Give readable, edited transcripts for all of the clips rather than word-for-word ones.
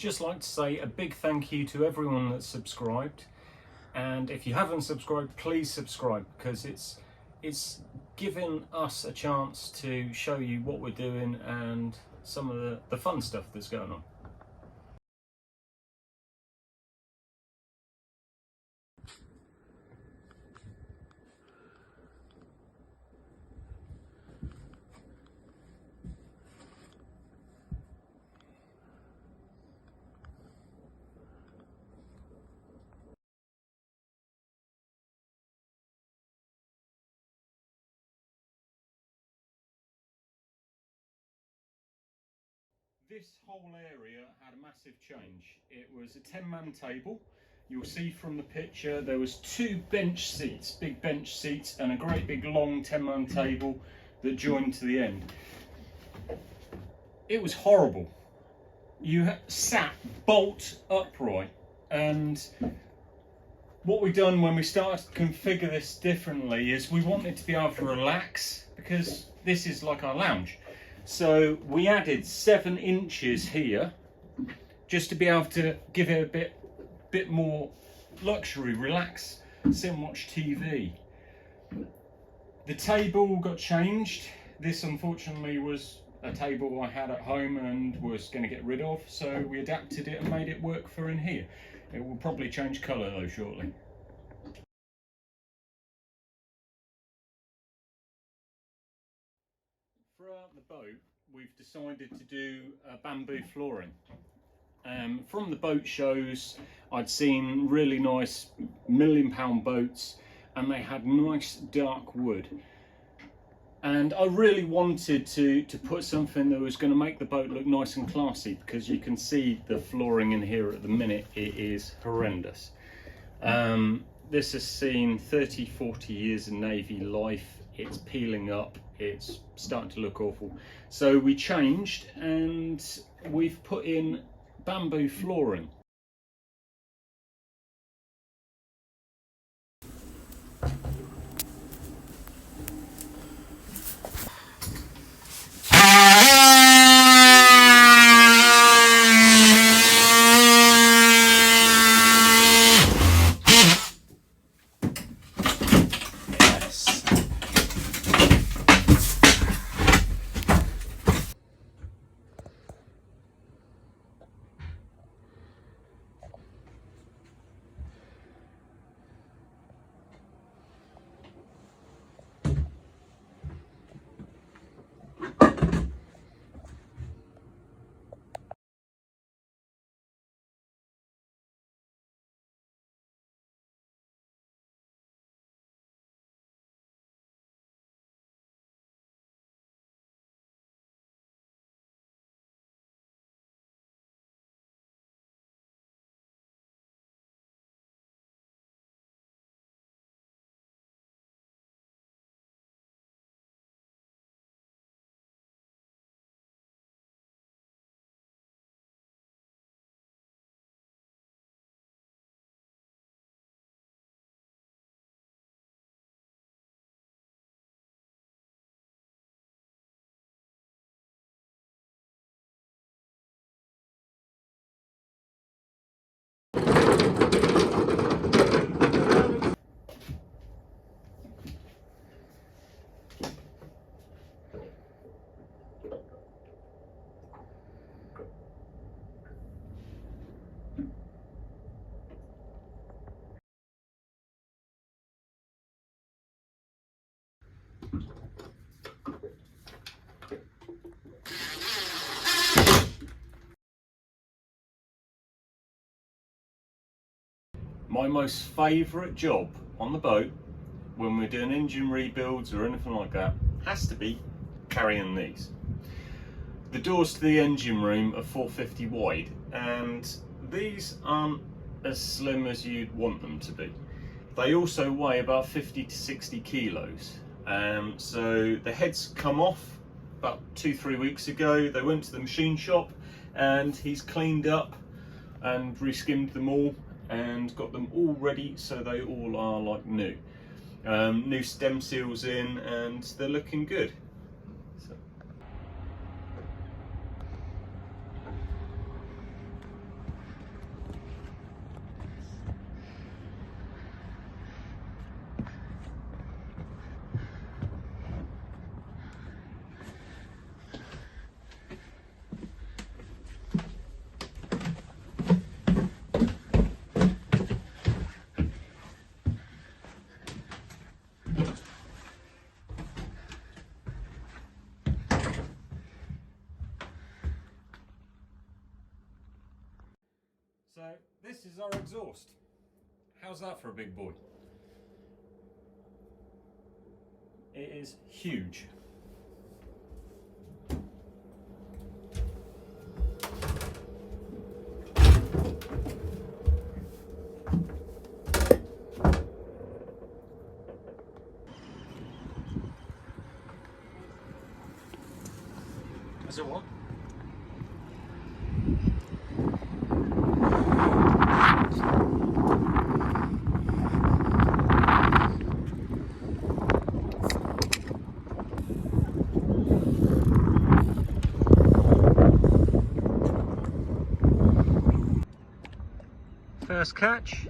just like to say a big thank you to everyone that's subscribed, and if you haven't subscribed, please subscribe, because it's given us a chance to show you what we're doing and some of the fun stuff that's going on. This whole area had a massive change. It was a 10-man table. You'll see from the picture there was 2 bench seats, big bench seats, and a great big long 10-man table that joined to the end. It was horrible. You sat bolt upright, and what we've done when we started to configure this differently is we wanted to be able to relax, because this is like our lounge. So we added 7 inches here just to be able to give it a bit more luxury, relax, sit and watch TV. The table got changed. This unfortunately was a table I had at home and was going to get rid of, so we adapted it and made it work for in here. It will probably change colour though shortly. Throughout the boat, we've decided to do bamboo flooring. From the boat shows, I'd seen really nice £1,000,000 boats, and they had nice dark wood. And I really wanted to put something that was going to make the boat look nice and classy, because you can see the flooring in here at the minute, it is horrendous. This has seen 30-40 years of Navy life. It's peeling up, it's starting to look awful. So we changed and we've put in bamboo flooring. My most favourite job on the boat when we're doing engine rebuilds or anything like that has to be carrying these. The doors to the engine room are 450 wide, and these aren't as slim as you'd want them to be. They also weigh about 50 to 60 kilos. So the heads come off about 2-3 weeks ago. They went to the machine shop and he's cleaned up and re-skimmed them all and got them all ready, so they all are like new. New stem seals in and they're looking good. So. So this is our exhaust. How's that for a big boy? It is huge. Is it what? First catch,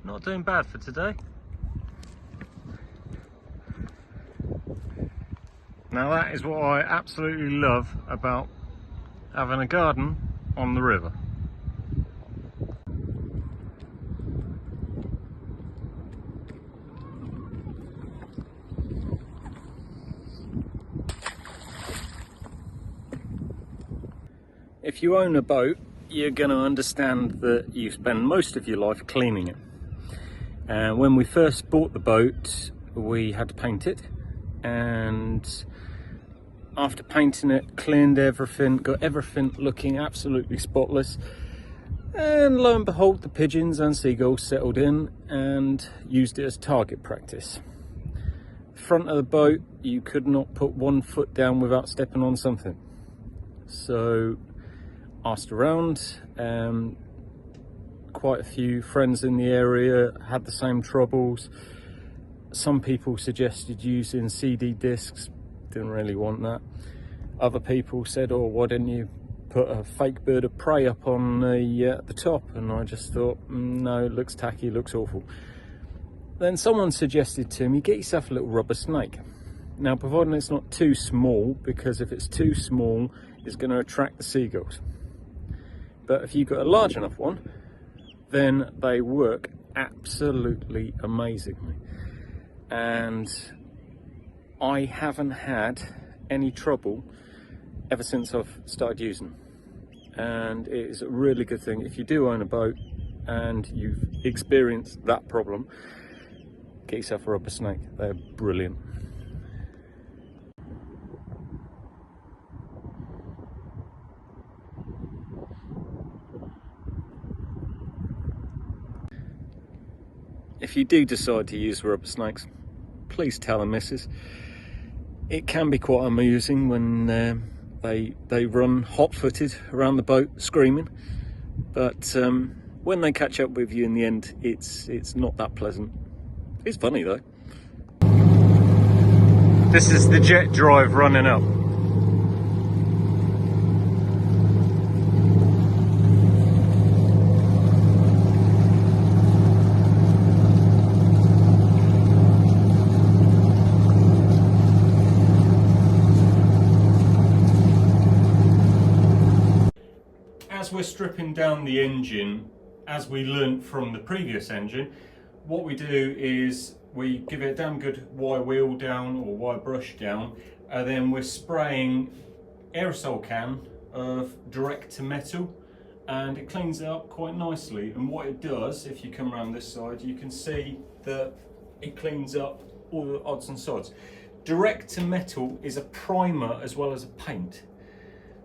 not doing bad for today. Now that is what I absolutely love about having a garden on the river. If you own a boat, you're going to understand that you spend most of your life cleaning it. When we first bought the boat, we had to paint it, and after painting it, cleaned everything, got everything looking absolutely spotless, and lo and behold, the pigeons and seagulls settled in and used it as target practice. Front of the boat, you could not put 1 foot down without stepping on something. So asked around, quite a few friends in the area had the same troubles. Some people suggested using CD discs, didn't really want that. Other people said, oh, why didn't you put a fake bird of prey up on the top? And I just thought, no, it looks tacky, looks awful. Then someone suggested to me, get yourself a little rubber snake. Now, providing it's not too small, because if it's too small, it's going to attract the seagulls. But if you've got a large enough one, then they work absolutely amazingly. And I haven't had any trouble ever since I've started using them. And it is a really good thing. If you do own a boat and you've experienced that problem, get yourself a rubber snake. They're brilliant. If you do decide to use rubber snakes, please tell the missus. It can be quite amusing when they run hot-footed around the boat screaming, but when they catch up with you in the end, it's not that pleasant. It's funny though. This is the jet drive running up. As we're stripping down the engine, as we learnt from the previous engine, what we do is we give it a damn good Y wheel down or Y brush down, and then we're spraying aerosol can of direct to metal, and it cleans it up quite nicely. And what it does, if you come around this side, you can see that it cleans up all the odds and sods. Direct to metal is a primer as well as a paint,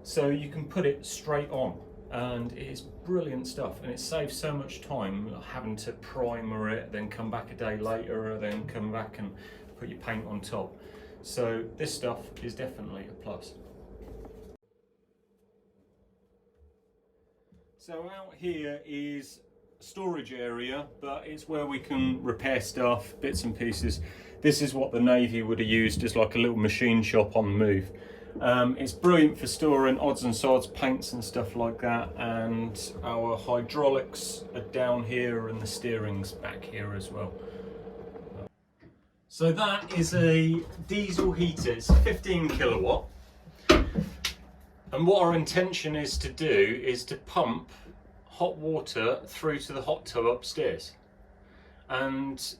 so you can put it straight on. And it is brilliant stuff, and it saves so much time having to primer it, then come back a day later, or then come back and put your paint on top. So this stuff is definitely a plus. So out here is storage area, but it's where we can repair stuff, bits and pieces. This is what the Navy would have used as like a little machine shop on the move. It's brilliant for storing odds and sods, paints and stuff like that, and our hydraulics are down here and the steering's back here as well. So that is a diesel heater. It's 15 kilowatt, and what our intention is to do is to pump hot water through to the hot tub upstairs, and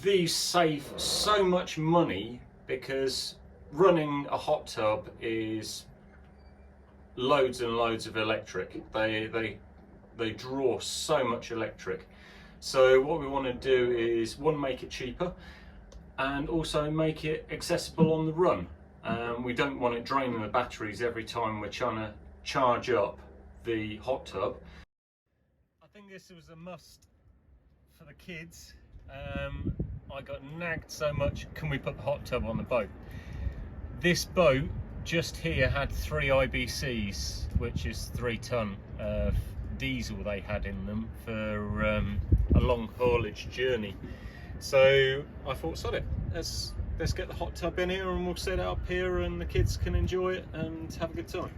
these save so much money because running a hot tub is loads and loads of electric. They they draw so much electric. So what we want to do is, one, make it cheaper, and also make it accessible on the run. We don't want it draining the batteries every time we're trying to charge up the hot tub. I think this was a must for the kids. I got nagged so much, can we put the hot tub on the boat? This boat just here had 3 IBCs, which is 3 ton of diesel they had in them for a long haulage journey. So I thought, sod it, let's get the hot tub in here and we'll set it up here and the kids can enjoy it and have a good time.